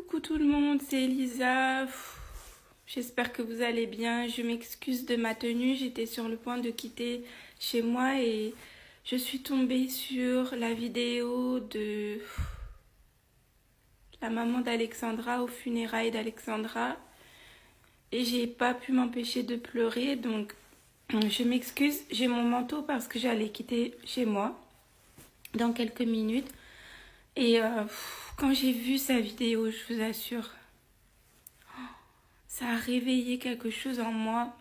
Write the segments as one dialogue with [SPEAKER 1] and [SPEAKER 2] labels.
[SPEAKER 1] Coucou tout le monde, c'est Elisa. J'espère que vous allez bien. Je m'excuse de ma tenue, j'étais sur le point de quitter chez moi et je suis tombée sur la vidéo de la maman d'Alexandra aux funérailles d'Alexandra et j'ai pas pu m'empêcher de pleurer, donc je m'excuse. J'ai mon manteau parce que j'allais quitter chez moi dans quelques minutes et quand j'ai vu sa vidéo, je vous assure, ça a réveillé quelque chose en moi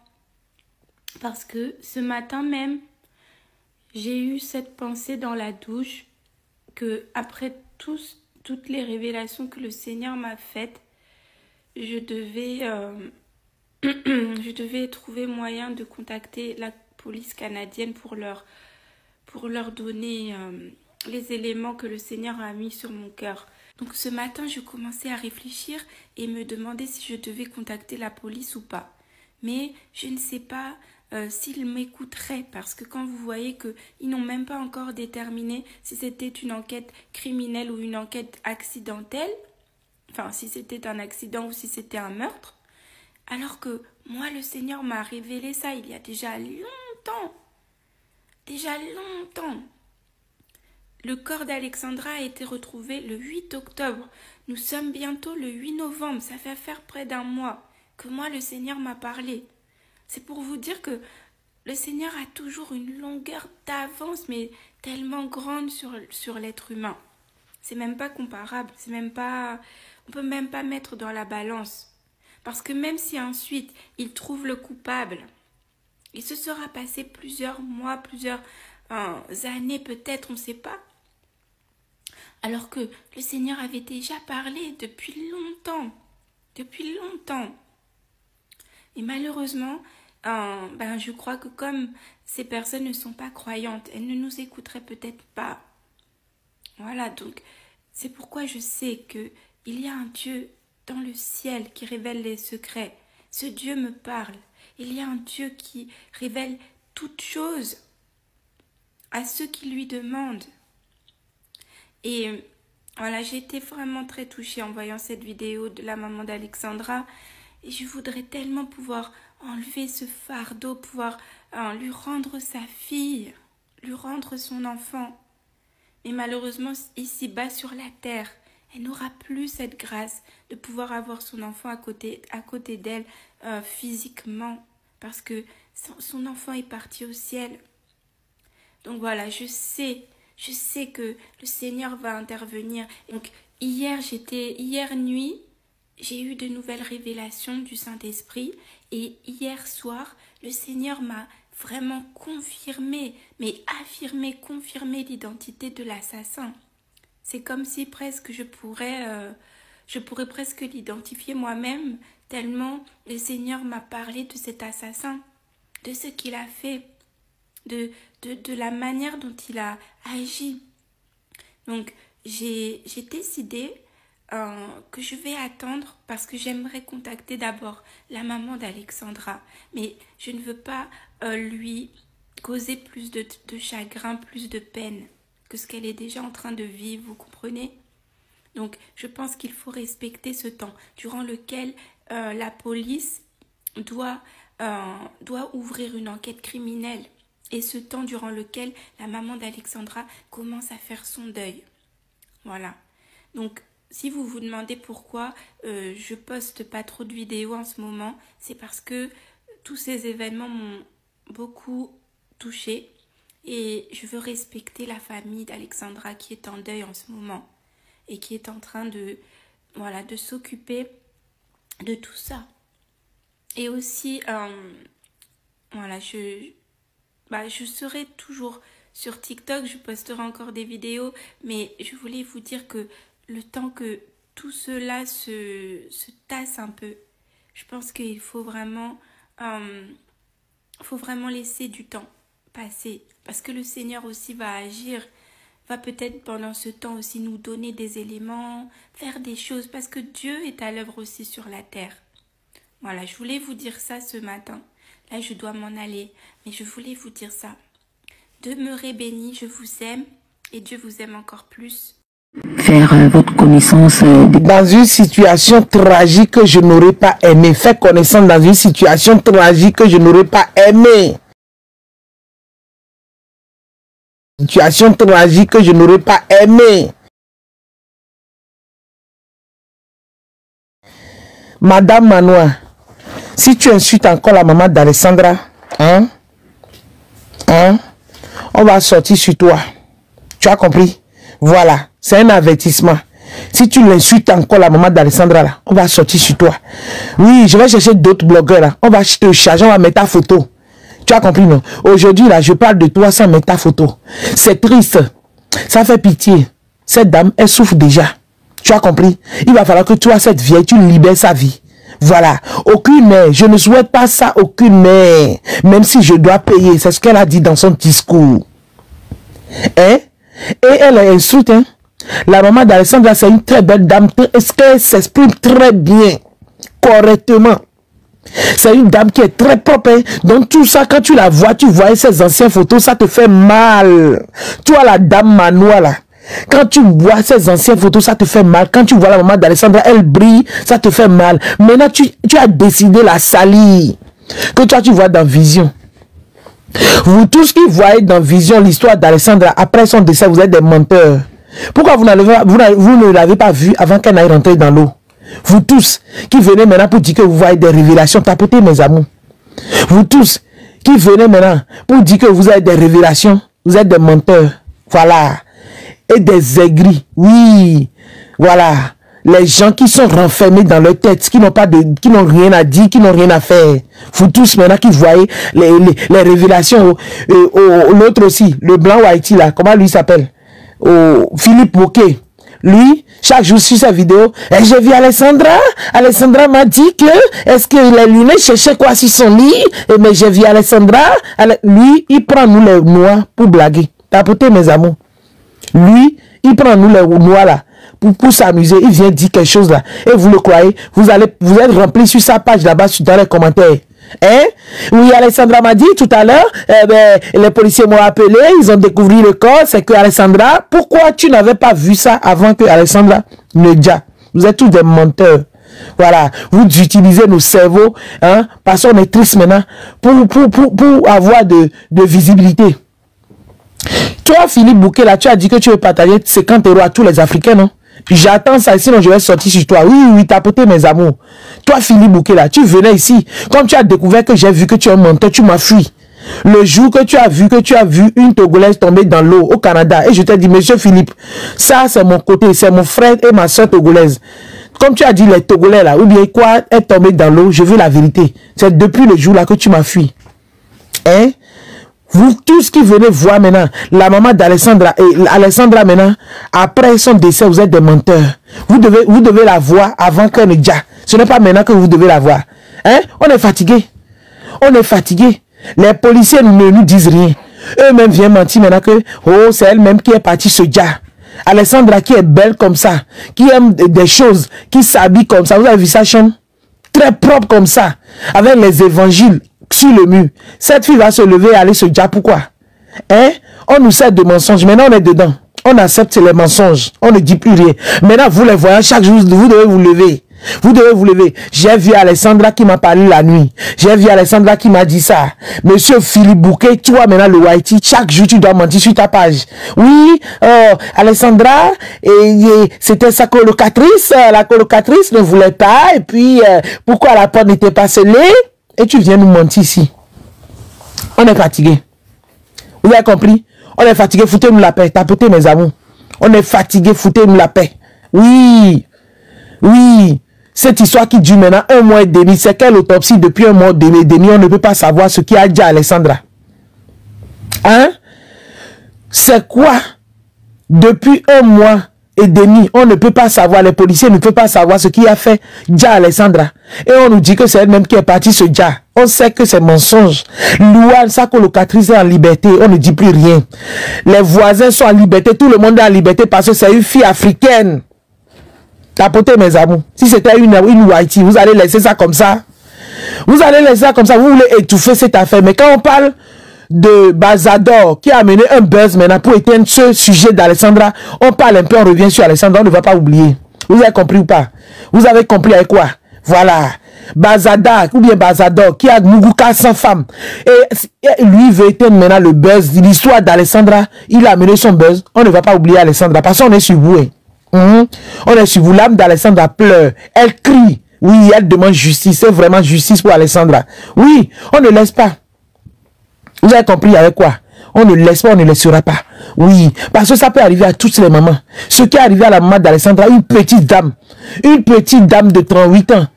[SPEAKER 1] parce que ce matin même, j'ai eu cette pensée dans la douche que après toutes les révélations que le Seigneur m'a faites, je devais trouver moyen de contacter la police canadienne pour leur donner les éléments que le Seigneur a mis sur mon cœur. Donc ce matin, je commençais à réfléchir et me demander si je devais contacter la police ou pas. Mais je ne sais pas s'ils m'écouteraient parce que quand vous voyez qu'ils n'ont même pas encore déterminé si c'était une enquête criminelle ou une enquête accidentelle, enfin si c'était un accident ou si c'était un meurtre, alors que moi le Seigneur m'a révélé ça il y a déjà longtemps. Le corps d'Alexandra a été retrouvé le 8 octobre. Nous sommes bientôt le 8 novembre. Ça fait faire près d'un mois que moi, le Seigneur m'a parlé. C'est pour vous dire que le Seigneur a toujours une longueur d'avance, mais tellement grande sur l'être humain. C'est même pas comparable. On peut même pas mettre dans la balance. Parce que même si ensuite, il trouve le coupable, il se sera passé plusieurs mois, plusieurs années peut-être, on ne sait pas. Alors que le Seigneur avait déjà parlé depuis longtemps. Et malheureusement, je crois que comme ces personnes ne sont pas croyantes, elles ne nous écouteraient peut-être pas. Voilà, donc c'est pourquoi je sais qu'il y a un Dieu dans le ciel qui révèle les secrets. Ce Dieu me parle. Il y a un Dieu qui révèle toutes choses à ceux qui lui demandent. Et voilà, j'ai été vraiment très touchée en voyant cette vidéo de la maman d'Alexandra. Et je voudrais tellement pouvoir enlever ce fardeau, pouvoir lui rendre sa fille, lui rendre son enfant. Mais malheureusement, ici-bas sur la terre, elle n'aura plus cette grâce de pouvoir avoir son enfant à côté d'elle physiquement. Parce que son enfant est parti au ciel. Donc voilà, je sais que le Seigneur va intervenir. Donc hier nuit, j'ai eu de nouvelles révélations du Saint-Esprit et hier soir, le Seigneur m'a vraiment confirmé l'identité de l'assassin. C'est comme si presque je pourrais presque l'identifier moi-même tellement le Seigneur m'a parlé de cet assassin, de ce qu'il a fait, de la manière dont il a agi. Donc, j'ai décidé que je vais attendre parce que j'aimerais contacter d'abord la maman d'Alexandra. Mais je ne veux pas lui causer plus de chagrin, plus de peine que ce qu'elle est déjà en train de vivre, vous comprenez? Donc, je pense qu'il faut respecter ce temps durant lequel la police doit ouvrir une enquête criminelle. Et ce temps durant lequel la maman d'Alexandra commence à faire son deuil. Voilà. Donc, si vous vous demandez pourquoi je poste pas trop de vidéos en ce moment, c'est parce que tous ces événements m'ont beaucoup touchée. Et je veux respecter la famille d'Alexandra qui est en deuil en ce moment. Et qui est en train de s'occuper de tout ça. Et aussi, je serai toujours sur TikTok, je posterai encore des vidéos, mais je voulais vous dire que le temps que tout cela se tasse un peu, je pense qu'il faut vraiment laisser du temps passer. Parce que le Seigneur aussi va agir, va peut-être pendant ce temps aussi nous donner des éléments, faire des choses, parce que Dieu est à l'œuvre aussi sur la terre. Voilà, je voulais vous dire ça ce matin. Là, je dois m'en aller, mais je voulais vous dire ça. Demeurez bénis, je vous aime et Dieu vous aime encore plus.
[SPEAKER 2] faire votre connaissance.
[SPEAKER 3] Dans une situation tragique que je n'aurais pas aimé. Faire connaissance dans une situation tragique que je n'aurais pas aimé. Situation tragique que je n'aurais pas aimé. Madame Manoa, si tu insultes encore la maman d'Alessandra, on va sortir sur toi. Tu as compris? Voilà, c'est un avertissement. Si tu l'insultes encore la maman d'Alessandra, là, on va sortir sur toi. Oui, je vais chercher d'autres blogueurs là. On va te charger, on va mettre ta photo. Tu as compris, non? Aujourd'hui, là, je parle de toi sans mettre ta photo. C'est triste. Ça fait pitié. Cette dame, elle souffre déjà. Tu as compris? Il va falloir que toi, cette vieille, tu libères sa vie. Voilà. Aucune mère. Je ne souhaite pas ça, aucune mère. Même si je dois payer. C'est ce qu'elle a dit dans son discours. Hein? Et elle est insulte, hein? La maman d'Alessandra, c'est une très belle dame. Est-ce qu'elle s'exprime très bien, correctement? C'est une dame qui est très propre. Hein? Donc tout ça, quand tu la vois, tu vois ses anciennes photos, ça te fait mal. Toi, la dame Manoa, là. Quand tu vois ces anciennes photos, ça te fait mal. Quand tu vois la maman d'Alessandra, elle brille, ça te fait mal. Maintenant, tu as décidé la salir. Que toi, tu vois dans Vision. Vous tous qui voyez dans Vision l'histoire d'Alessandra, après son décès, vous êtes des menteurs. Pourquoi vous ne l'avez pas vu avant qu'elle n'aille rentrer dans l'eau? Vous tous qui venez maintenant pour dire que vous voyez des révélations, tapotez mes amours. Vous tous qui venez maintenant pour dire que vous avez des révélations, vous êtes des menteurs. Voilà. Et des aigris. Oui. Voilà. Les gens qui sont renfermés dans leur tête, qui n'ont rien à dire, qui n'ont rien à faire. Vous tous maintenant qui voyez les révélations. L'autre aussi, le blanc ou Haïti là, comment lui s'appelle? Philippe Bouquet. Lui, chaque jour sur sa vidéo, j'ai vu Alessandra. Alessandra m'a dit que, est-ce que les lunettes cherchaient quoi sur son lit? Mais j'ai vu Alessandra. Lui, il prend nous les noirs pour blaguer. Tapotez mes amours. Lui, il prend nous les noirs là. Pour s'amuser, il vient dire quelque chose là. Et vous le croyez, vous êtes rempli sur sa page là-bas, dans les commentaires. Hein? Oui, Alessandra m'a dit tout à l'heure, les policiers m'ont appelé, ils ont découvert le corps, c'est que Alessandra, pourquoi tu n'avais pas vu ça avant que Alessandra ne dise? Vous êtes tous des menteurs. Voilà, vous utilisez nos cerveaux, hein, parce qu'on est triste maintenant, pour avoir de visibilité. Toi, Philippe Bouquet, là, tu as dit que tu veux partager 50 € à tous les Africains, non? J'attends ça, sinon je vais sortir sur toi. Oui, tapoter mes amours. Toi, Philippe Bouquet, là, tu venais ici. Comme tu as découvert que j'ai vu que tu es un menteur, tu m'as fui. Le jour que tu as vu une Togolaise tomber dans l'eau au Canada, et je t'ai dit, monsieur Philippe, ça c'est mon côté, c'est mon frère et ma soeur togolaise. Comme tu as dit, les Togolais là, ou bien quoi, est tombé dans l'eau, je veux la vérité. C'est depuis le jour là que tu m'as fui. Hein? Vous tous qui venez voir maintenant la maman d'Alessandra et Alessandra maintenant, après son décès, vous êtes des menteurs. Vous devez la voir avant qu'elle ne dise. Ce n'est pas maintenant que vous devez la voir. Hein? On est fatigué. On est fatigué. Les policiers ne nous disent rien. Eux-mêmes viennent mentir maintenant que c'est elle-même qui est partie se dire. Alessandra qui est belle comme ça, qui aime des choses, qui s'habille comme ça. Vous avez vu sa chambre? Très propre comme ça, avec les évangiles sur le mur. Cette fille va se lever et aller se dire pourquoi. Hein? On nous sert de mensonges. Maintenant, on est dedans. On accepte les mensonges. On ne dit plus rien. Maintenant, vous les voyez chaque jour, vous devez vous lever. Vous devez vous lever. J'ai vu Alessandra qui m'a parlé la nuit. J'ai vu Alessandra qui m'a dit ça. Monsieur Philippe Bouquet, toi maintenant le Haïti, chaque jour tu dois mentir sur ta page. Oui, Alessandra, c'était sa colocatrice. La colocatrice ne voulait pas. Et puis, pourquoi la porte n'était pas scellée? Et tu viens nous mentir ici. On est fatigué. Vous avez compris? On est fatigué, foutez-nous la paix. Tapotez mes amours. On est fatigué, foutez-nous la paix. Oui. Oui. Cette histoire qui dure maintenant 1 mois et demi, c'est quelle autopsie depuis 1 mois et demi, on ne peut pas savoir ce qui a dit à Alessandra. Hein? C'est quoi? Depuis 1 mois et demi, on ne peut pas savoir, les policiers ne peuvent pas savoir ce qui a fait Dia Alessandra. Et on nous dit que c'est elle-même qui est partie ce Dia. On sait que c'est mensonge. Louane, sa colocatrice est en liberté, on ne dit plus rien. Les voisins sont en liberté, tout le monde est en liberté parce que c'est une fille africaine. Tapotez mes amours. Si c'était une Haïti, vous allez laisser ça comme ça. Vous allez laisser ça comme ça, vous voulez étouffer cette affaire. Mais quand on parle de Bazador qui a amené un buzz maintenant pour éteindre ce sujet d'Alessandra. On parle un peu, on revient sur Alessandra, on ne va pas oublier. Vous avez compris ou pas? Vous avez compris avec quoi? Voilà. Bazada ou bien Bazador qui a Muguka sans femme. Et lui veut éteindre maintenant le buzz. L'histoire d'Alessandra, il a amené son buzz. On ne va pas oublier Alessandra parce qu'on est sur vous. On est sur vous. L'âme d'Alessandra pleure. Elle crie. Oui, elle demande justice. C'est vraiment justice pour Alessandra. Oui, on ne laisse pas. Vous avez compris avec quoi? On ne laisse pas, on ne laissera pas. Oui, parce que ça peut arriver à toutes les mamans. Ce qui est arrivé à la maman d'Alessandra, une petite dame de 38 ans.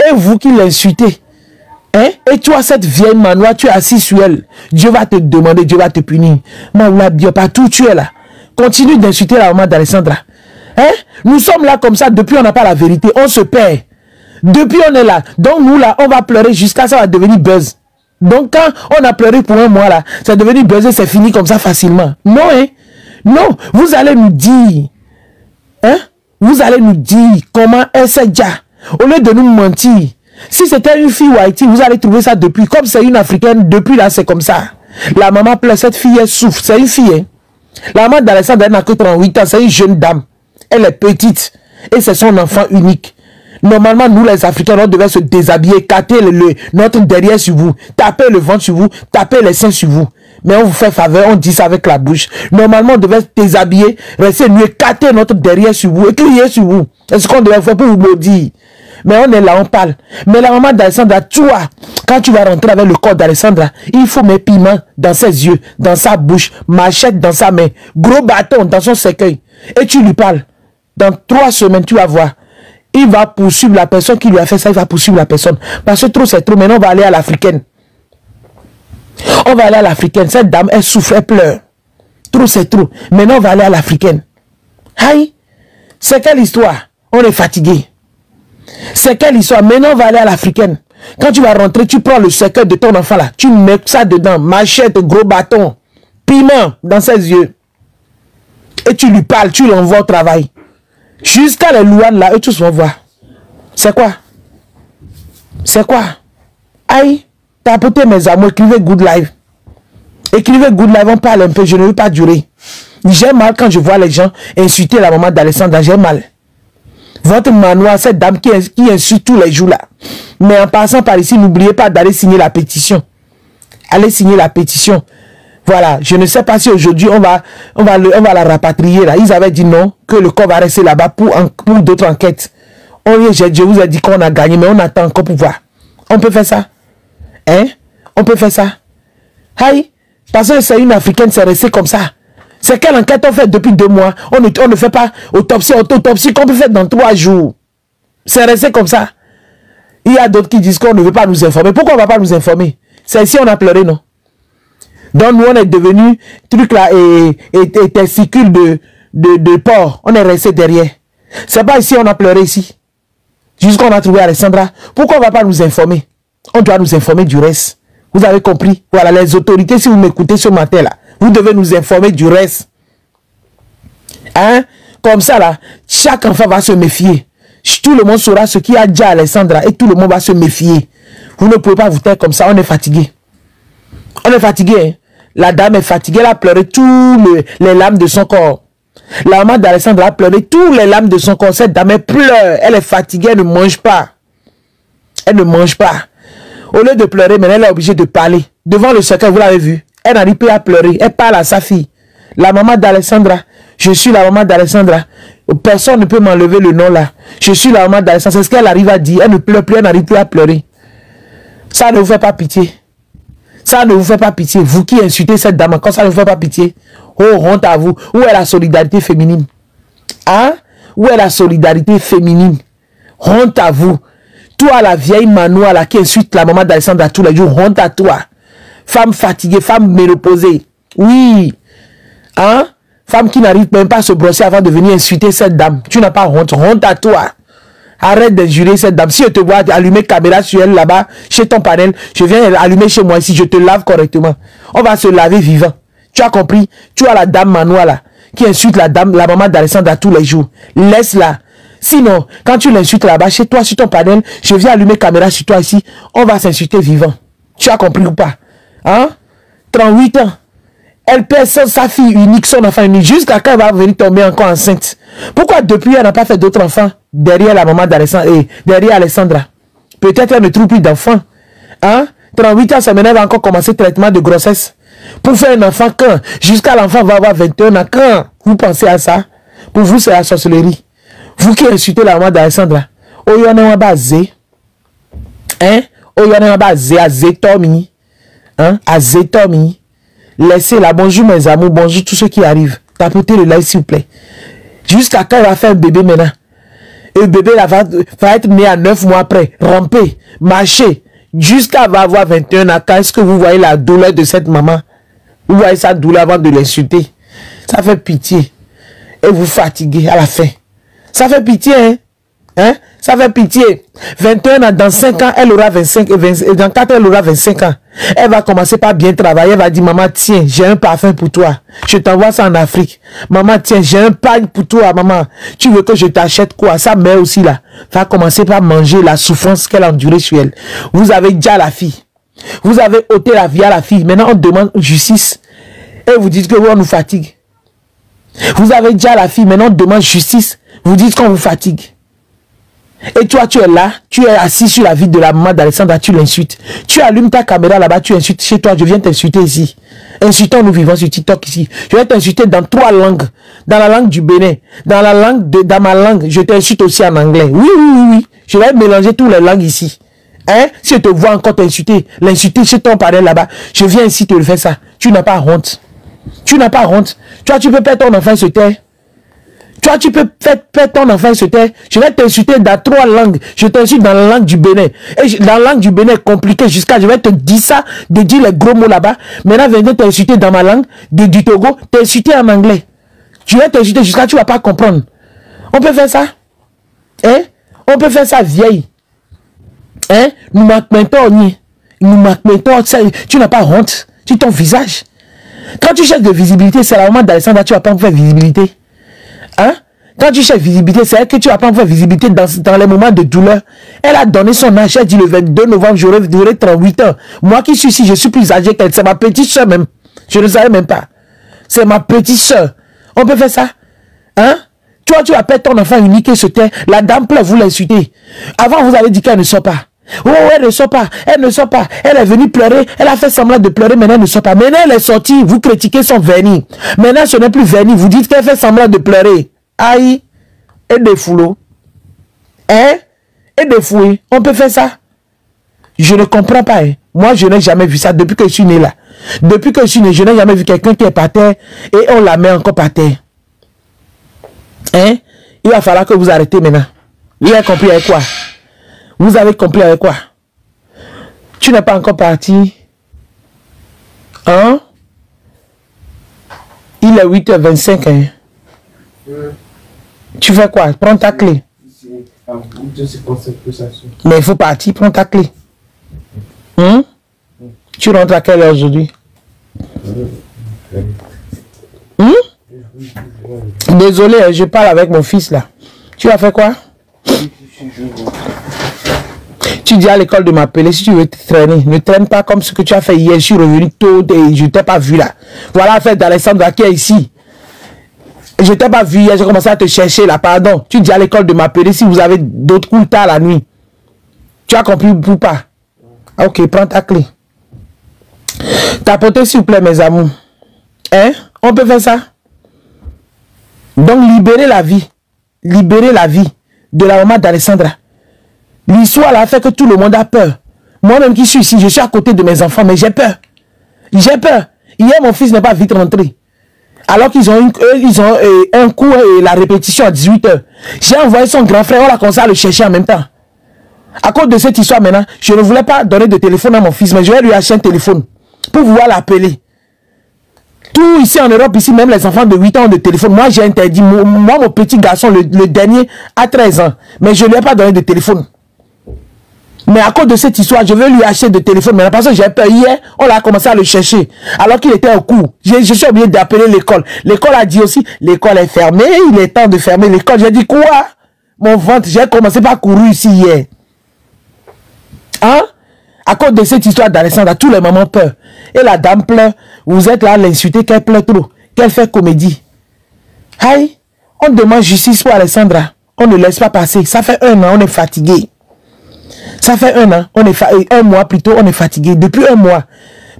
[SPEAKER 3] Et vous qui l'insultez, hein? Et toi, cette vieille manoire, tu es assis sur elle. Dieu va te demander, Dieu va te punir. Maoula Bio, partout tu es là. Continue d'insulter la maman d'Alessandra. Hein? Nous sommes là comme ça, depuis on n'a pas la vérité, on se perd. Depuis on est là. Donc nous là, on va pleurer jusqu'à ça va devenir buzz. Donc quand on a pleuré pour un mois là, c'est devenu buzz et c'est fini comme ça facilement. Non, hein? Non, vous allez nous dire, hein? Vous allez nous dire comment elle s'est déjà. Au lieu de nous mentir, si c'était une fille white, vous allez trouver ça depuis. Comme c'est une africaine, depuis là, c'est comme ça. La maman pleure, cette fille, elle souffre. C'est une fille. Hein? La maman d'Alessandra, elle n'a que 38 ans. C'est une jeune dame. Elle est petite. Et c'est son enfant unique. Normalement, nous, les Africains, on devait se déshabiller, cater notre derrière sur vous, taper le ventre sur vous, taper les seins sur vous. Mais on vous fait faveur, on dit ça avec la bouche. Normalement, on devait se déshabiller, rester nu, cater notre derrière sur vous et crier sur vous. C'est ce qu'on devait faire pour vous maudire. Mais on est là, on parle. Mais la maman d'Alessandra, toi, quand tu vas rentrer avec le corps d'Alessandra, il faut mes piments dans ses yeux, dans sa bouche, machette dans sa main, gros bâton dans son cercueil. Et tu lui parles. Dans 3 semaines, tu vas voir. Il va poursuivre la personne qui lui a fait ça, il va poursuivre la personne. Parce que trop c'est trop, maintenant on va aller à l'africaine. On va aller à l'africaine. Cette dame, elle souffre, elle pleure. Trop c'est trop. Maintenant on va aller à l'africaine. Aïe, c'est quelle histoire? On est fatigué. C'est quelle histoire? Maintenant on va aller à l'africaine. Quand tu vas rentrer, tu prends le cercueil de ton enfant là. Tu mets ça dedans. Machette, gros bâton. Piment dans ses yeux. Et tu lui parles, tu l'envoies au travail. Jusqu'à les louanes là, eux tous vont voir. C'est quoi? C'est quoi? Aïe, t'as apporté mes amours, écrivez good live. Écrivez good live, on parle un peu, je ne veux pas durer. J'ai mal quand je vois les gens insulter la maman d'Alessandra, j'ai mal. Votre manoir, cette dame qui insulte tous les jours là. Mais en passant par ici, n'oubliez pas d'aller signer la pétition. Allez signer la pétition. Voilà, je ne sais pas si aujourd'hui on va la rapatrier là. Ils avaient dit non, que le corps va rester là-bas pour d'autres enquêtes. Je vous ai dit qu'on a gagné, mais on attend encore pour voir. On peut faire ça? Hein? On peut faire ça? Aïe, parce que c'est une africaine, c'est resté comme ça. C'est quelle enquête on fait depuis 2 mois? On ne fait pas autopsie qu'on peut faire dans 3 jours. C'est resté comme ça. Il y a d'autres qui disent qu'on ne veut pas nous informer. Pourquoi on ne va pas nous informer? C'est ici on a pleuré, non? Donc nous on est devenu truc là et testicule de porc. On est resté derrière. C'est pas ici on a pleuré ici. Jusqu'on a trouvé Alessandra. Pourquoi on ne va pas nous informer? On doit nous informer du reste. Vous avez compris? Voilà, les autorités, si vous m'écoutez ce matin là, vous devez nous informer du reste. Hein? Comme ça là, chaque enfant va se méfier. Tout le monde saura ce qui a dit à Alessandra et tout le monde va se méfier. Vous ne pouvez pas vous taire comme ça, on est fatigué. On est fatigué. Hein? La dame est fatiguée, elle a pleuré toutes les larmes de son corps. La maman d'Alessandra a pleuré toutes les larmes de son corps. Cette dame, elle pleure, elle est fatiguée, elle ne mange pas. Elle ne mange pas. Au lieu de pleurer, mais elle est obligée de parler. Devant le cercueil, vous l'avez vu. Elle n'arrive plus à pleurer. Elle parle à sa fille. La maman d'Alessandra. Je suis la maman d'Alessandra. Personne ne peut m'enlever le nom là. Je suis la maman d'Alessandra. C'est ce qu'elle arrive à dire. Elle ne pleure plus, elle n'arrive plus à pleurer. Ça ne vous fait pas pitié. Ça ne vous fait pas pitié. Vous qui insultez cette dame, quand ça ne vous fait pas pitié. Oh, honte à vous. Où est la solidarité féminine? Hein? Où est la solidarité féminine? Honte à vous. Toi, la vieille manoire là, qui insulte la maman d'Alessandra tous les jours, honte à toi. Femme fatiguée, femme ménopausée. Oui. Hein? Femme qui n'arrive même pas à se brosser avant de venir insulter cette dame. Tu n'as pas honte. Honte à toi. Arrête d'injurer cette dame. Si je te vois allumer caméra sur elle là-bas, chez ton panel, je viens allumer chez moi ici, je te lave correctement. On va se laver vivant. Tu as compris? Tu as la dame manoire là, qui insulte la maman d'Alessandra tous les jours. Laisse-la. Sinon, quand tu l'insultes là-bas, chez toi, sur ton panel, je viens allumer caméra sur toi ici, on va s'insulter vivant. Tu as compris ou pas? Hein? 38 ans. Elle perd sa fille unique, son enfant unique, jusqu'à quand elle va venir tomber encore enceinte. Pourquoi depuis elle n'a pas fait d'autres enfants derrière la maman d'Alessandra et derrière Alessandra? Peut-être elle ne trouve plus d'enfants. Hein? 38 ans, ça maintenant va encore commencer le traitement de grossesse. Pour faire un enfant quand? Jusqu'à l'enfant va avoir 21 ans. Quand vous pensez à ça? Pour vous, c'est la sorcellerie. Vous qui insultez la maman d'Alessandra. Oh, il y en a un basé. Hein? Oh, il y en a un basé à Zetomi. Hein? À Zetomi. Laissez-la. Bonjour mes amours. Bonjour tous ceux qui arrivent. Tapotez le like s'il vous plaît. Jusqu'à quand elle va faire un bébé maintenant? Et le bébé là, va être né à 9 mois après. Ramper. Marcher. Jusqu'à va avoir 21 ans. Est-ce que vous voyez la douleur de cette maman? Vous voyez sa douleur avant de l'insulter? Ça fait pitié. Et vous fatiguez à la fin. Ça fait pitié, hein? Hein? Ça fait pitié. 21 ans, dans 5 ans, elle aura 25, et dans 4 ans, elle aura 25 ans. Elle va commencer par bien travailler. Elle va dire, maman, tiens, j'ai un parfum pour toi. Je t'envoie ça en Afrique. Maman, tiens, j'ai un pain pour toi, maman. Tu veux que je t'achète quoi? Sa mère aussi, là, va commencer par manger la souffrance qu'elle a endurée sur elle. Vous avez déjà la fille. Vous avez ôté la vie à la fille. Maintenant, on demande justice. Et vous dites que on nous fatigue. Vous avez déjà la fille. Maintenant, on demande justice. Vous dites qu'on vous fatigue. Et toi, tu es là, tu es assis sur la vie de la maman d'Alessandra, tu l'insultes. Tu allumes ta caméra là-bas, tu insultes chez toi, je viens t'insulter ici. Insultons, nous vivons sur TikTok ici. Je vais t'insulter dans 3 langues. Dans la langue du Bénin, dans ma langue, je t'insulte aussi en anglais. Oui. Je vais mélanger toutes les langues ici. Hein? Si je te vois encore t'insulter, l'insulter chez ton parent là-bas, je viens ici te le faire ça. Tu n'as pas honte. Tu n'as pas honte. Toi, tu peux perdre ton enfant et se taire. Toi, tu peux perdre ton enfant et se taire. Je vais t'insulter dans 3 langues. Je t'insulte dans la langue du Bénin. Et dans la langue du Bénin compliquée jusqu'à, je vais te dire ça, de dire les gros mots là-bas. Maintenant, viens t'insulter dans ma langue, du Togo, t'insulter en anglais. Je vais t'insulter jusqu'à tu ne vas pas comprendre. On peut faire ça? Hein? On peut faire ça vieille. Hein? Nous m'accmentons, tu n'as pas honte sur ton visage. Quand tu cherches de visibilité, c'est la maman d'Alessandra, tu vas pas me faire visibilité. Hein? Quand tu cherches visibilité, c'est elle que tu vas pas me faire visibilité dans les moments de douleur. Elle a donné son âge, elle dit le 22 novembre, j'aurai 38 ans. Moi qui suis ici, je suis plus âgé qu'elle. C'est ma petite soeur même. Je ne savais même pas. C'est ma petite soeur. On peut faire ça? Hein? Toi, tu appelles ton enfant unique et se tait. La dame pleure, vous l'insultez. Avant, vous avez dit qu'elle ne sort pas. Oh, elle ne sort pas, elle ne sort pas. Elle est venue pleurer, elle a fait semblant de pleurer, maintenant elle ne sort pas. Maintenant elle est sortie, vous critiquez son vernis. Maintenant ce n'est plus vernis, vous dites qu'elle fait semblant de pleurer. Aïe, et des foulots. Hein? Et des fouilles, on peut faire ça? Je ne comprends pas. Hein. Moi je n'ai jamais vu ça depuis que je suis né là. Depuis que je suis né, je n'ai jamais vu quelqu'un qui est par terre et on la met encore par terre. Hein? Il va falloir que vous arrêtez maintenant. Vous avez compris avec quoi? Vous avez compris avec quoi? Tu n'es pas encore parti. Hein? Il est 8h25. Hein? Tu fais quoi? Prends ta clé. Mais il faut partir, prends ta clé. Hein? Tu rentres à quelle heure aujourd'hui? Hein? Désolé, je parle avec mon fils là. Tu as fait quoi? Tu dis à l'école de m'appeler si tu veux te traîner. Ne traîne pas comme ce que tu as fait hier. Je suis revenu tôt et je ne t'ai pas vu là. Voilà la fête d'Alessandra qui est ici. Je ne t'ai pas vu hier. J'ai commencé à te chercher là. Pardon. Tu dis à l'école de m'appeler si vous avez d'autres coups tard la nuit. Tu as compris ou pas? Ok, prends ta clé. Tapotez s'il vous plaît mes amours. Hein? On peut faire ça? Donc libérer la vie. Libérer la vie de la maman d'Alessandra. L'histoire là fait que tout le monde a peur. Moi-même qui suis ici, je suis à côté de mes enfants, mais j'ai peur. J'ai peur. Hier, mon fils n'est pas vite rentré. Alors qu'ils ont, un cours et la répétition à 18h. J'ai envoyé son grand frère, on a commencé à le chercher en même temps. À cause de cette histoire maintenant, je ne voulais pas donner de téléphone à mon fils, mais je vais lui acheter un téléphone pour pouvoir l'appeler. Tout ici en Europe, ici même les enfants de 8 ans ont de téléphone. Moi j'ai interdit, moi mon petit garçon, le dernier, a 13 ans. Mais je ne lui ai pas donné de téléphone. Mais à cause de cette histoire, je veux lui acheter de téléphone. Mais parce que j'ai peur, hier, on a commencé à le chercher. Alors qu'il était au cours. Je suis obligé d'appeler l'école. L'école a dit aussi, l'école est fermée, il est temps de fermer l'école. J'ai dit quoi? Mon ventre, j'ai commencé par courir ici hier. Hein? À cause de cette histoire d'Alessandra, tous les mamans pleurent. Et la dame pleure. Vous êtes là à l'insulter qu'elle pleure trop. Qu'elle fait comédie. Aïe, on demande justice pour Alessandra. On ne laisse pas passer. Ça fait 1 an, on est fatigué. Ça fait 1 an, un mois plutôt, on est fatigué. Depuis 1 mois.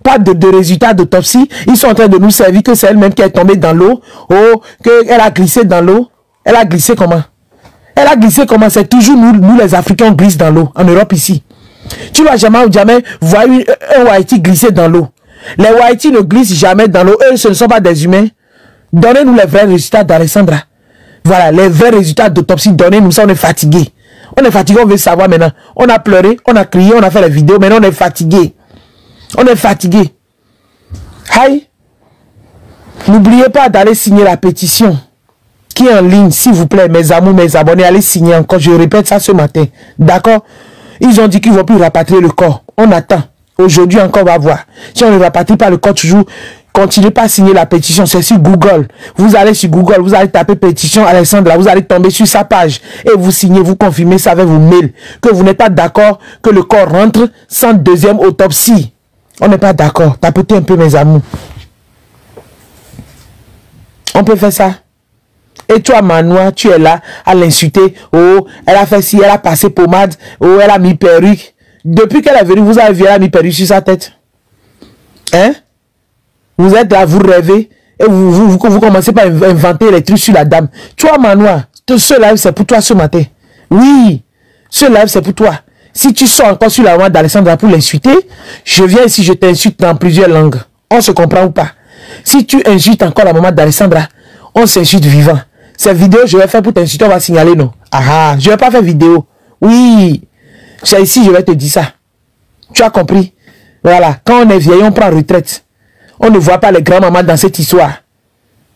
[SPEAKER 3] Pas de résultats d'autopsie. Ils sont en train de nous servir que c'est elle-même qui est tombée dans l'eau. Oh, qu'elle a glissé dans l'eau. Elle a glissé comment? Elle a glissé comment? C'est toujours nous les Africains, on glisse dans l'eau. En Europe ici. Tu vas jamais voir un Wahiti glisser dans l'eau. Les Wahiti ne glissent jamais dans l'eau. Eux, ce ne sont pas des humains. Donnez-nous les vrais résultats d'Alessandra. Voilà, les vrais résultats d'autopsie. Donnez-nous ça, on est fatigué. On est fatigué, on veut savoir maintenant. On a pleuré, on a crié, on a fait les vidéos. Maintenant, on est fatigué. On est fatigué. Aïe. N'oubliez pas d'aller signer la pétition qui est en ligne, s'il vous plaît, mes amours, mes abonnés. Allez signer encore. Je répète ça ce matin. D'accord? Ils ont dit qu'ils ne vont plus rapatrier le corps. On attend. Aujourd'hui encore, on va voir. Si on ne rapatrie pas le corps toujours, continuez pas à signer la pétition. C'est sur Google. Vous allez sur Google, vous allez taper pétition Alessandra. Vous allez tomber sur sa page. Et vous signez, vous confirmez ça avec vos mails. Que vous n'êtes pas d'accord que le corps rentre sans deuxième autopsie. On n'est pas d'accord. Tapotez un peu, mes amours. On peut faire ça. Et toi, Manoa, tu es là à l'insulter. Oh, elle a fait ci, elle a passé pommade. Oh, elle a mis perruque. Depuis qu'elle est venue, vous avez vu, elle a mis perruque sur sa tête. Hein? Vous êtes là, vous rêvez. Et vous commencez par inventer les trucs sur la dame. Toi, Manoa, ce live, c'est pour toi ce matin. Oui, ce live, c'est pour toi. Si tu sors encore sur la main d'Alessandra pour l'insulter, je viens ici, je t'insulte dans plusieurs langues. On se comprend ou pas? Si tu insultes encore la maman d'Alessandra, on s'insulte vivant. Cette vidéo, je vais faire pour t'insulter, on va signaler, non? Ah, je vais pas faire vidéo. Oui, c'est ici, je vais te dire ça. Tu as compris? Voilà, quand on est vieil, on prend retraite. On ne voit pas les grands-mamans dans cette histoire.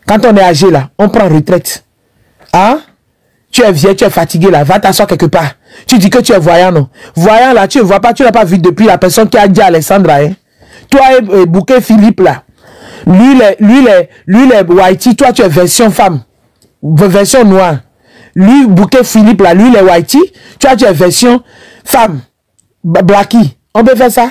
[SPEAKER 3] Quand on est âgé, là, on prend retraite. Hein? Tu es vieil, tu es fatigué, là, va t'asseoir quelque part. Tu dis que tu es voyant, non? Voyant, là, tu ne vois pas, tu n'as pas vu depuis la personne qui a dit à Alessandra, hein? Toi et Bouquet Philippe, là. Lui, les Wahiti, toi, tu es version femme. Version noire. Lui, Bouquet Philippe, là, lui, les Wahiti, tu es version femme. Blackie. On peut faire ça?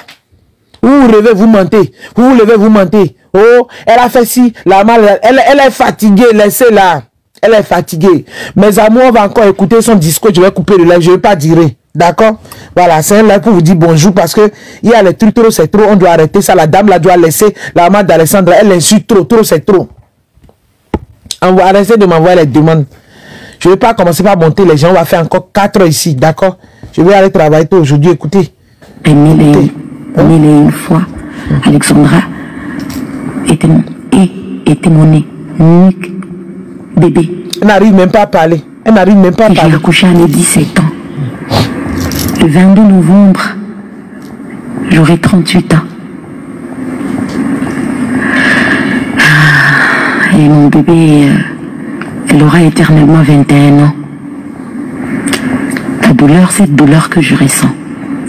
[SPEAKER 3] Vous vous rêvez, vous mentez. Vous vous levez, vous mentez. Oh, elle a fait ci, la mal, elle est fatiguée, laissez-la. Elle est fatiguée. Mes amours, on va encore écouter son discours. Je vais couper le live. Je ne vais pas dire. D'accord? Voilà, c'est un live pour vous dire bonjour parce que il y a les trucs trop, c'est trop. On doit arrêter ça. La dame, là, doit laisser la maman d'Alessandra. Elle insulte trop, trop, c'est trop. On va arrêter de m'envoyer les demandes. Je ne vais pas commencer par monter les gens. On va faire encore 4 heures ici. D'accord? Je vais aller travailler tout aujourd'hui. Écoutez.
[SPEAKER 2] Et mille et une fois, Alexandra était mon unique bébé.
[SPEAKER 3] Elle n'arrive même pas à parler. Elle n'arrive même pas à parler.
[SPEAKER 2] J'ai accouché à mes 17 ans. Le 22 novembre, j'aurai 38 ans. Et mon bébé, elle aura éternellement 21 ans. La douleur, cette douleur que je ressens,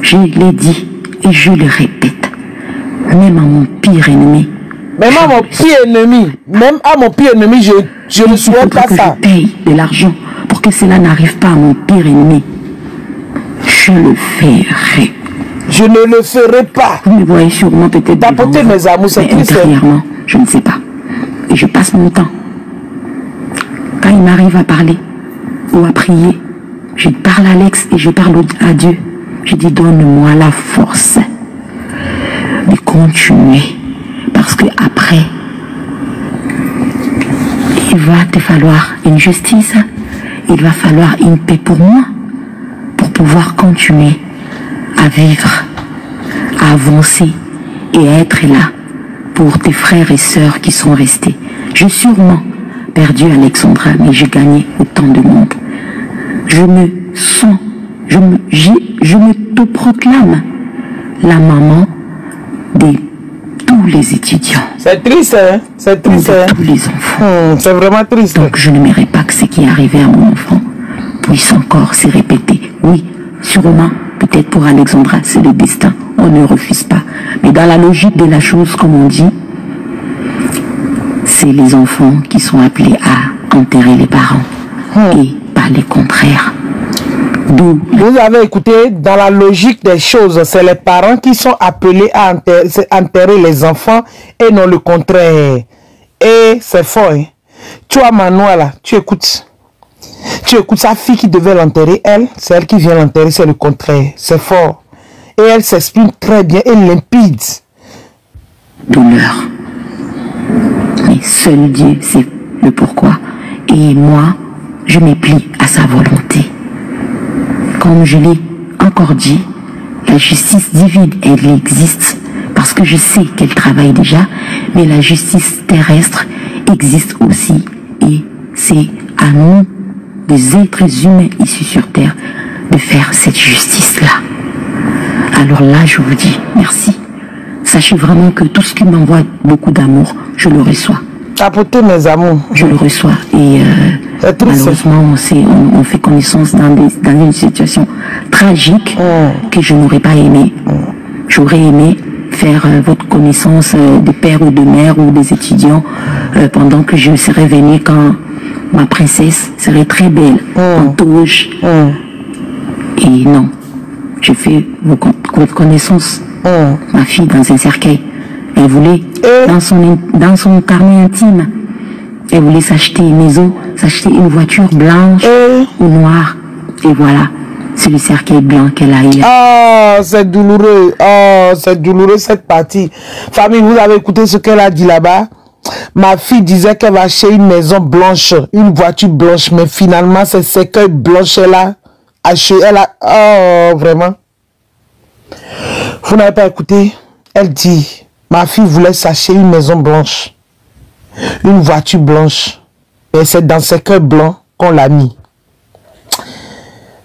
[SPEAKER 2] je l'ai dit et je le répète, même à mon pire ennemi.
[SPEAKER 3] Même à mon pire ennemi, je ne souhaite pas ça.
[SPEAKER 2] Je paye de l'argent pour que cela n'arrive pas à mon pire ennemi. Je le ferai.
[SPEAKER 3] Je ne le ferai pas.
[SPEAKER 2] Vous me voyez sûrement peut-être
[SPEAKER 3] tapoter mes amours, c'est triste.
[SPEAKER 2] Intérieurement, je ne sais pas. Et je passe mon temps. Quand il m'arrive à parler ou à prier, je parle à Alex et je parle à Dieu. Je dis, donne-moi la force de continuer. Parce que après, il va te falloir une justice, il va falloir une paix pour moi, pour pouvoir continuer à vivre, à avancer et à être là pour tes frères et sœurs qui sont restés. J'ai sûrement perdu Alexandra, mais j'ai gagné autant de monde. Je me sens, je me proclame la maman de tous les étudiants.
[SPEAKER 3] C'est triste, hein? C'est triste, hein?
[SPEAKER 2] Tous les enfants.
[SPEAKER 3] C'est vraiment triste.
[SPEAKER 2] Donc je n'aimerais pas que ce qui est arrivé à mon enfant puisse encore se répéter. Oui, sûrement, peut-être pour Alexandra, c'est le destin. On ne refuse pas. Mais dans la logique de la chose, comme on dit, c'est les enfants qui sont appelés à enterrer les parents. Et pas les contraires.
[SPEAKER 3] Vous avez écouté, dans la logique des choses, c'est les parents qui sont appelés à enterrer les enfants et non le contraire. Et c'est fort. Hein? Tu vois Manoa là, tu écoutes. Tu écoutes sa fille qui devait l'enterrer, elle, c'est elle qui vient l'enterrer, c'est le contraire. C'est fort. Et elle s'exprime très bien et limpide.
[SPEAKER 2] Douleur. Mais seul Dieu sait le pourquoi. Et moi, je me plie à sa volonté. Comme je l'ai encore dit, la justice divine, elle existe parce que je sais qu'elle travaille déjà, mais la justice terrestre existe aussi. Et c'est à nous, des êtres humains issus sur terre, de faire cette justice-là. Alors là, je vous dis merci. Sachez vraiment que tout ce qui m'envoie beaucoup d'amour, je le reçois.
[SPEAKER 3] Apportez mes amours.
[SPEAKER 2] Je le reçois. Et malheureusement, on fait connaissance dans une situation tragique que je n'aurais pas aimé. J'aurais aimé faire votre connaissance de père ou de mère ou des étudiants pendant que je serais venue quand ma princesse serait très belle, en toge. Et non, je fais votre connaissance. Ma fille dans un cercueil. Elle voulait, dans son carnet intime, elle voulait s'acheter une maison, s'acheter une voiture blanche ou noire. Et voilà, c'est le cercueil blanc qu'elle a eu.
[SPEAKER 3] Oh, c'est douloureux. Oh, c'est douloureux cette partie. Famille, vous avez écouté ce qu'elle a dit là-bas? Ma fille disait qu'elle va acheter une maison blanche, une voiture blanche, mais finalement, c'est cercueil blanche elle a acheté. Elle a... Oh, vraiment. Vous n'avez pas écouté? Elle dit... Ma fille voulait s'acheter une maison blanche, une voiture blanche, et c'est dans ce cœur blanc qu'on l'a mis.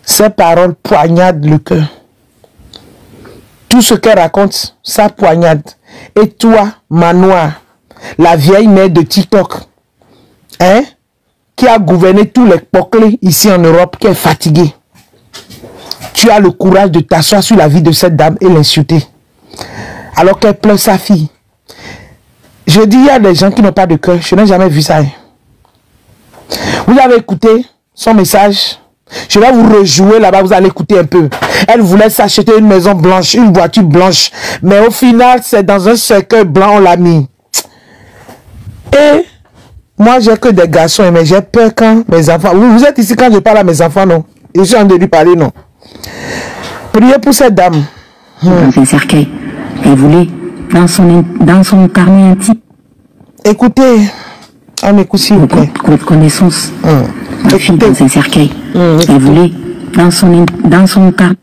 [SPEAKER 3] Ces paroles poignardent le cœur. Tout ce qu'elle raconte, ça poignarde. Et toi, Manoa, la vieille mère de TikTok, hein, qui a gouverné tous les poclés ici en Europe, qui est fatiguée, tu as le courage de t'asseoir sur la vie de cette dame et l'insulter. Alors qu'elle pleure sa fille. Je dis, il y a des gens qui n'ont pas de cœur. Je n'ai jamais vu ça. Vous avez écouté son message? Je vais vous rejouer là-bas, vous allez écouter un peu. Elle voulait s'acheter une maison blanche, une voiture blanche. Mais au final, c'est dans un cercueil blanc, on l'a mis. Et moi, j'ai que des garçons, mais j'ai peur quand mes enfants... Vous êtes ici quand je parle à mes enfants, non? Je suis en train de lui parler, non? Priez pour cette dame.
[SPEAKER 2] Dans un cercueil. Elle voulait, dans son carnet intime.
[SPEAKER 3] Écoutez, on écoute s'il vous plaît.
[SPEAKER 2] Votre connaissance. Ma fille dans un cercueil. Elle voulait, dans son carnet.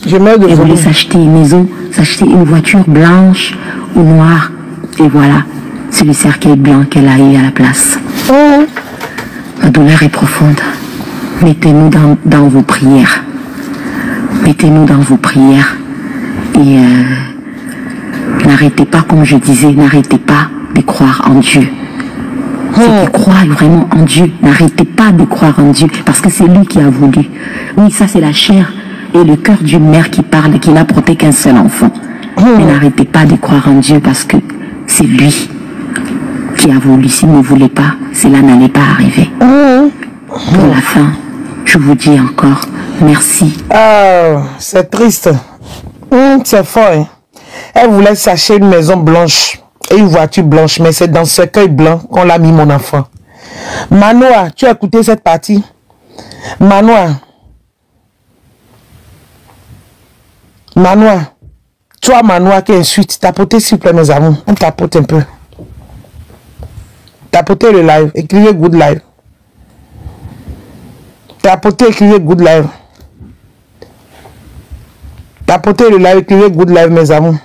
[SPEAKER 2] Elle voulait s'acheter une maison, s'acheter une voiture blanche ou noire. Et voilà, c'est le cercueil blanc qu'elle a eu à la place. Ma douleur est profonde. Mettez-nous dans vos prières. Mettez-nous dans vos prières. Et n'arrêtez pas, comme je disais, n'arrêtez pas de croire en Dieu. Ceux qui croient vraiment en Dieu, n'arrêtez pas de croire en Dieu, parce que c'est lui qui a voulu. Oui, ça c'est la chair et le cœur d'une mère qui parle, qui n'a porté qu'un seul enfant. Mais n'arrêtez pas de croire en Dieu, parce que c'est lui qui a voulu. S'il ne voulait pas, cela n'allait pas arriver. Pour la fin, je vous dis encore merci.
[SPEAKER 3] C'est triste. C'est fort. Hein? Elle voulait s'acheter une maison blanche et une voiture blanche, mais c'est dans ce cercueil blanc qu'on l'a mis, mon enfant. Manoa, tu as écouté cette partie? Manoa, toi Manoa qui insulte, tapotez s'il vous plaît mes amours, on tapote un peu. Tapotez le live, écrivez good live. Tapotez, écrivez good live. Tapotez le live, écrivez good live mes amours.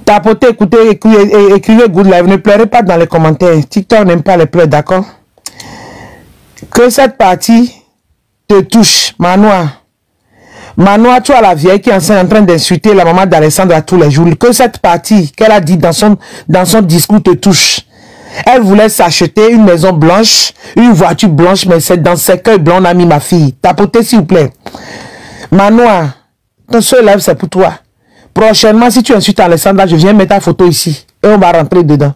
[SPEAKER 3] Tapotez, écoutez, écrivez good live. Ne pleurez pas dans les commentaires. TikTok n'aime pas les pleurs, d'accord? Que cette partie te touche, Manoa. Manoa, tu as la vieille qui est en train d'insulter la maman d'Alessandra tous les jours. Que cette partie qu'elle a dit dans son discours te touche. Elle voulait s'acheter une maison blanche, une voiture blanche, mais c'est dans ce cercueil blanc on a mis ma fille. Tapotez s'il vous plaît. Manoa, ton seul live c'est pour toi. Prochainement, si tu insultes Alessandra, je viens mettre ta photo ici et on va rentrer dedans.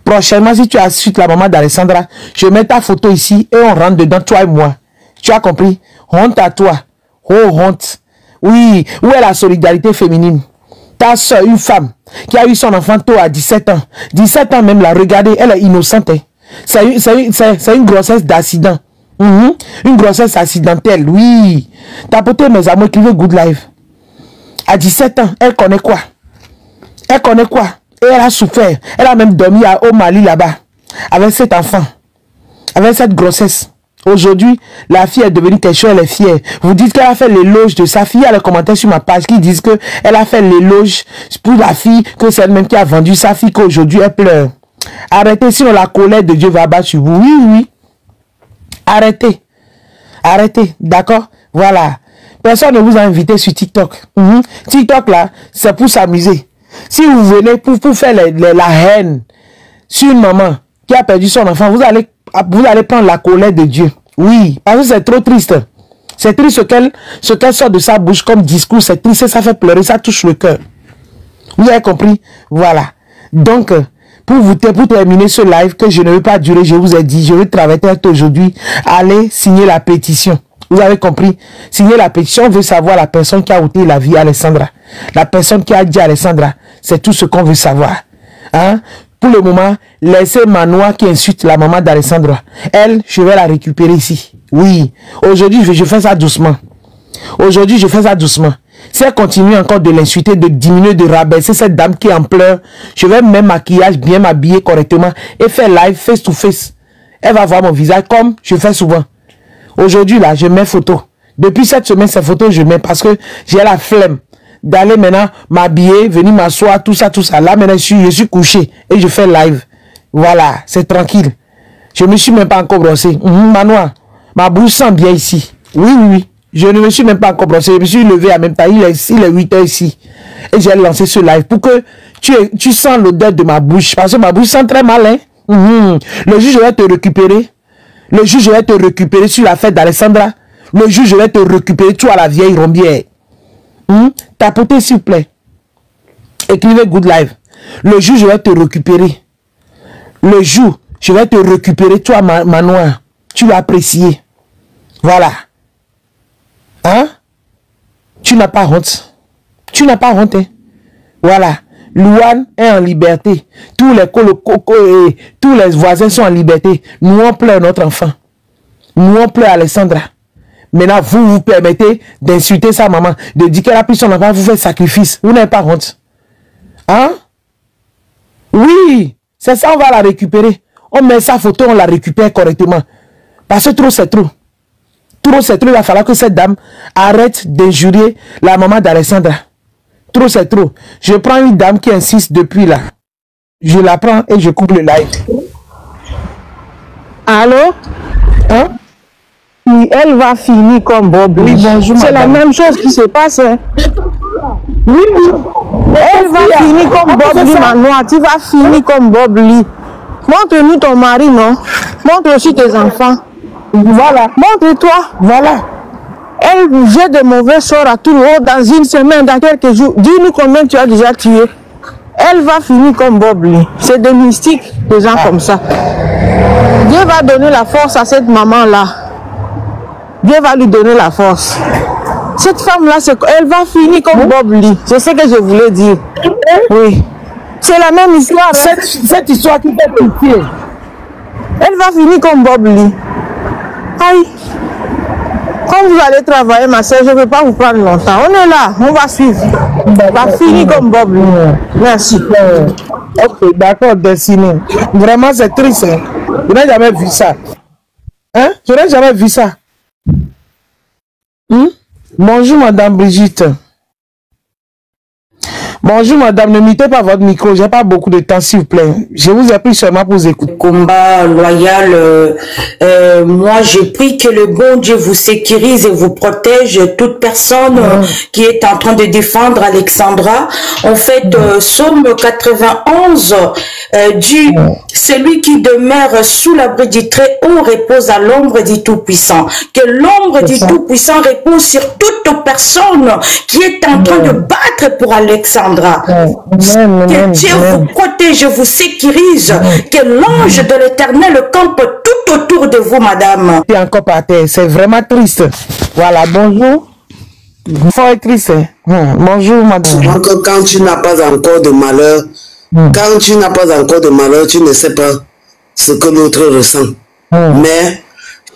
[SPEAKER 3] Prochainement, si tu insultes la maman d'Alessandra, je mets ta photo ici et on rentre dedans, toi et moi. Tu as compris? Honte à toi. Oh, honte. Oui, où est la solidarité féminine? Ta soeur, une femme, qui a eu son enfant tôt à 17 ans. 17 ans même, là, regardez, elle est innocente. Hein. C'est une grossesse d'accident. Une grossesse accidentelle, oui. Tapotez mes amours, écrivez Good Life. À 17 ans, elle connaît quoi? Elle connaît quoi? Et elle a souffert. Elle a même dormi au Mali là-bas. Avec cet enfant. Avec cette grossesse. Aujourd'hui, la fille est devenue quelque chose, elle est fière. Vous dites qu'elle a fait l'éloge de sa fille. Il y a les commentaires sur ma page qui disent qu'elle a fait l'éloge pour la fille, que c'est elle-même qui a vendu sa fille, qu'aujourd'hui elle pleure. Arrêtez, sinon la colère de Dieu va abattre sur vous. Oui, oui. Arrêtez. Arrêtez. D'accord? Voilà. Personne ne vous a invité sur TikTok. TikTok, là, c'est pour s'amuser. Si vous venez pour faire la haine sur une maman qui a perdu son enfant, vous allez prendre la colère de Dieu. Oui, parce que c'est trop triste. C'est triste ce qu'elle sort de sa bouche comme discours. C'est triste, ça fait pleurer, ça touche le cœur. Vous avez compris? Voilà. Donc, pour terminer ce live que je ne veux pas durer, je vous ai dit, je vais travailler aujourd'hui. Allez signer la pétition. Vous avez compris? Signer la pétition, on veut savoir la personne qui a ôté la vie à Alessandra. La personne qui a dit à Alessandra, c'est tout ce qu'on veut savoir. Hein? Pour le moment, laissez Manoa qui insulte la maman d'Alessandra. Elle, je vais la récupérer ici. Oui. Aujourd'hui, je fais ça doucement. Aujourd'hui, je fais ça doucement. Si elle continue encore de l'insulter, de diminuer, de rabaisser cette dame qui est en pleurs, je vais même maquillage, bien m'habiller correctement et faire live face to face. Elle va voir mon visage comme je fais souvent. Aujourd'hui, là, je mets photo. Depuis cette semaine, ces photos, je mets parce que j'ai la flemme d'aller maintenant m'habiller, venir m'asseoir, tout ça, tout ça. Là, maintenant, je suis couché et je fais live. Voilà, c'est tranquille. Je me suis même pas encore brossé. Manoa, ma bouche sent bien ici. Oui, oui, oui. Je ne me suis même pas encore brossé. Je me suis levé en même temps. Il est 8 heures ici. Et j'ai lancé ce live pour que tu sens l'odeur de ma bouche. Parce que ma bouche sent très mal. Hein? Le juge va te récupérer. Le juge va te récupérer sur la fête d'Alessandra. Le juge va te récupérer, toi la vieille rombière. Tapotez s'il vous plaît. Écrivez Good Live. Le juge va te récupérer. Le jour, je vais te récupérer, toi Manoa. Tu vas apprécier. Voilà. Hein? Tu n'as pas honte. Tu n'as pas honte. Hein? Voilà. Louane est en liberté. Tous les voisins sont en liberté. Nous, on pleure notre enfant. Nous, on pleure Alessandra. Maintenant, vous permettez d'insulter sa maman, de dire qu'elle a pris son enfant, vous faites sacrifice. Vous n'avez pas honte. Hein? Oui, c'est ça, on va la récupérer. On met sa photo, on la récupère correctement. Parce que trop, c'est trop. Trop, c'est trop. Il va falloir que cette dame arrête d'injurier la maman d'Alessandra. Trop, c'est trop. Je prends une dame qui insiste depuis là. Je la prends et je coupe le live. Allô? Hein?
[SPEAKER 4] Oui, elle va finir comme Bob.
[SPEAKER 3] Oui, bonjour.
[SPEAKER 4] C'est la même chose qui se passe. Hein? Oui, elle va finir comme Bob Lee, Manoa. Tu vas finir comme Bob Lee. Montre-nous ton mari, non? Montre aussi tes enfants.
[SPEAKER 3] Voilà.
[SPEAKER 4] Montre-toi.
[SPEAKER 3] Voilà.
[SPEAKER 4] Elle jette de mauvais sorts à tout le monde dans une semaine, dans quelques jours. Dis-nous combien tu as déjà tué. Elle va finir comme Bob Lee. C'est des mystiques, des gens comme ça. Dieu va donner la force à cette maman-là. Dieu va lui donner la force. Cette femme-là, elle va finir comme Bob Lee. C'est ce que je voulais dire. Oui. C'est la même histoire.
[SPEAKER 3] Cette histoire qui fait pitié.
[SPEAKER 4] Elle va finir comme Bob Lee. Aïe. Quand vous allez travailler, ma soeur, je ne vais pas vous prendre longtemps. On est là, on va suivre. On va finir comme Bob Lee. Merci.
[SPEAKER 3] Ok, d'accord, dessiné. Vraiment, c'est triste. Hein? Je n'ai jamais vu ça. Hein? Je n'ai jamais vu ça. Bonjour, madame Brigitte. Bonjour madame, ne mettez pas votre micro, j'ai pas beaucoup de temps s'il vous plaît. Je vous ai pris seulement pour vous écouter.
[SPEAKER 5] Combat loyal, moi je prie que le bon Dieu vous sécurise et vous protège, toute personne qui est en train de défendre Alexandra. En fait, Psaume 91 dit, celui qui demeure sous l'abri du Très-Haut repose à l'ombre du Tout-Puissant. Que l'ombre du Tout-Puissant repose sur toute personne qui est en train de battre pour Alexandra. Alexandra. Que Dieu vous protège, vous sécurise, que l'ange de l'Éternel campe tout autour de vous, madame.
[SPEAKER 3] Et encore par terre, c'est vraiment triste. Voilà, bonjour. Fort triste. Bonjour, madame.
[SPEAKER 6] Donc, quand tu n'as pas encore de malheur, quand tu n'as pas encore de malheur, tu ne sais pas ce que l'autre ressent. Mais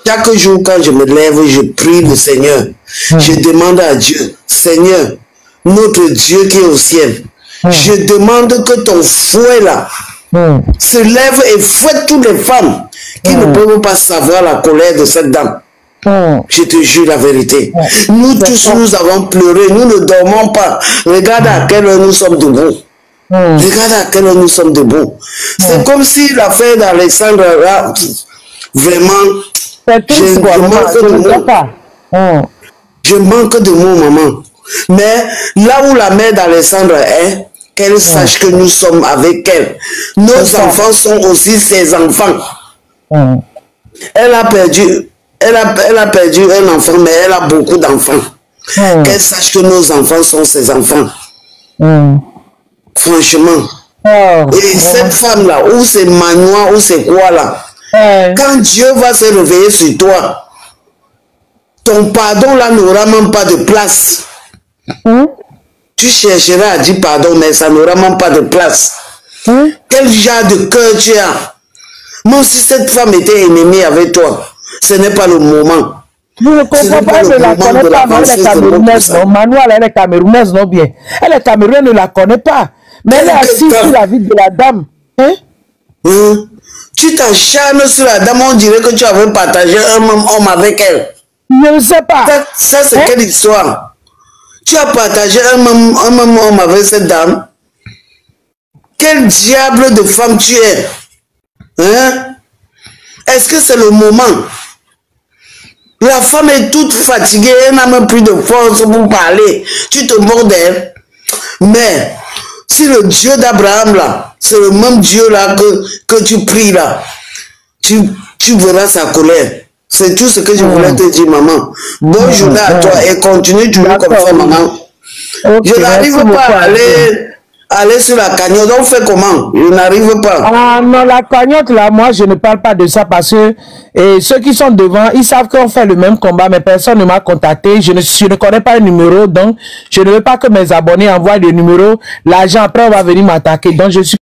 [SPEAKER 6] chaque jour, quand je me lève, je prie le Seigneur. Je demande à Dieu, Seigneur, notre Dieu qui est au ciel, je demande que ton fouet là se lève et fouette toutes les femmes qui ne peuvent pas savoir la colère de cette dame. Je te jure la vérité. Nous tous, nous avons pleuré, nous ne dormons pas. Regarde à quelle heure nous sommes debout. Regarde à quelle heure nous sommes debout. C'est comme si l'affaire d'Alexandre là, vraiment, je manque de mots. Je manque de mots, maman. Mais là où la mère d'Alexandre est, qu'elle sache que nous sommes avec elle. Nos enfants sont aussi ses enfants. Elle a perdu un enfant, mais elle a beaucoup d'enfants. Qu'elle sache que nos enfants sont ses enfants. Franchement. Et cette femme-là, ou c'est Manoir, ou c'est quoi là, quand Dieu va se réveiller sur toi, ton pardon là n'aura même pas de place. Tu chercheras à dire pardon, mais ça n'aura même pas de place. Quel genre de cœur tu as? Même si cette femme était ennemie avec toi, ce n'est pas le moment.
[SPEAKER 3] Je ne comprends pas, elle ne la connaît pas, mais elle est camerounaise, non? Manuel, elle est camerounaise, non bien. Elle est camerounaise, ne la connaît pas. Mais elle est assise sur la vie de la dame.
[SPEAKER 6] Tu t'acharnes sur la dame, on dirait que tu avais partagé un même homme avec elle.
[SPEAKER 3] Je ne sais pas.
[SPEAKER 6] Ça c'est quelle histoire? Tu as partagé un même homme avec cette dame? Quel diable de femme tu es? Est-ce que c'est le moment? La femme est toute fatiguée, elle n'a même plus de force pour parler. Tu te mords d'elle. Mais si le Dieu d'Abraham là, c'est le même Dieu là que tu pries là, tu verras sa colère. C'est tout ce que je voulais te dire, maman. Bonne journée à toi et continue toujours comme ça, maman. Je n'arrive pas à aller sur la cagnotte. On fait comment? Je n'arrive pas.
[SPEAKER 3] Ah non, la cagnotte là, moi je ne parle pas de ça parce que ceux qui sont devant, ils savent qu'on fait le même combat, mais personne ne m'a contacté. Je ne connais pas le numéro, donc je ne veux pas que mes abonnés envoient le numéro. L'argent après on va venir m'attaquer. Donc je suis